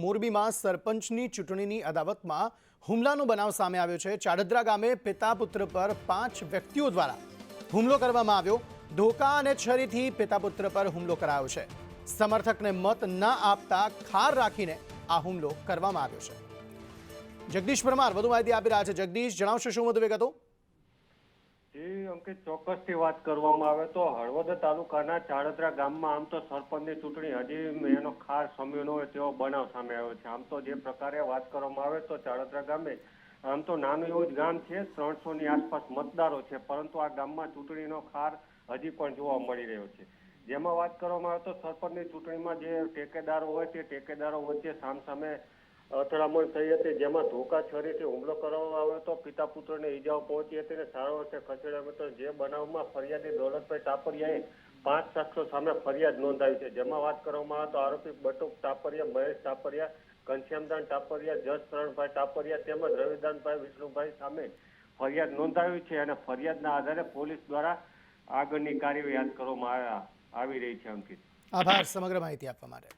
મોરબીમાં સરપંચની ચૂંટણીની અદાવતમાં હુમલાનો બનાવ સામે આવ્યો છે। ચાડદ્રા ગામે પિતા પુત્ર પર 5 વ્યક્તિઓ દ્વારા હુમલો કરવામાં આવ્યો। ધોકા અને છરીથી પિતા પુત્ર પર હુમલો કરાયો છે। સમર્થકને મત ન આપતા ખાર રાખીને આ હુમલો કરવામાં આવ્યો છે। જગદીશ પરમાર વધુ માહિતી આપી રહ્યા છે। જગદીશ, જણાવશો શું વધુ વિગતો? અંકિત, ચોક્કસથી વાત કરવામાં આવે તો હળવદ તાલુકાના ચાડદ્રા ગામમાં આમ તો સરપંચની ચૂંટણી હજી એનો ખાસ સમય ન હોય તેવો બનાવ સામે આવ્યો છે। આમ તો જે પ્રકારે વાત કરવામાં આવે તો ચાડદ્રા ગામે આમ તો નાનું એવું જ ગામ છે, 300ની આસપાસ મતદારો છે, પરંતુ આ ગામમાં ચૂંટણીનો ખાર હજી પણ જોવા મળી રહ્યો છે। જેમાં વાત કરવામાં આવે તો સરપંચની ચૂંટણીમાં જે ટેકેદારો હોય તે ટેકેદારો વચ્ચે સામસામે અથડામણ થઈ હતી, જેમાં ધોકા છરીથી હુમલો કરવામાં આવ્યો હતો। પિતા પુત્રને ઈજાઓ પહોંચી હતી અને સારવાર અર્થે ખસેડવામાં હતો। જે બનાવમાં ફરિયાદી દોલતભાઈ ટાપરિયાએ 5 શખ્સો સામે ફરિયાદ નોંધાવી છે। જેમાં વાત કરવામાં આવે તો આરોપી બટુક ટાપરિયા, મહેશ ટાપરિયા, ઘનશ્યામદાન ટાપરિયા, જસકરણભાઈ ટાપરિયા તેમજ રવિદાનભાઈ વિષ્ણુભાઈ સામે ફરિયાદ નોંધાવી છે અને ફરિયાદના આધારે પોલીસ દ્વારા આગળની કાર્યવાહી હાથ કરવામાં આવી રહી છે। અંકિત, આભાર સમગ્ર માહિતી આપવા માટે।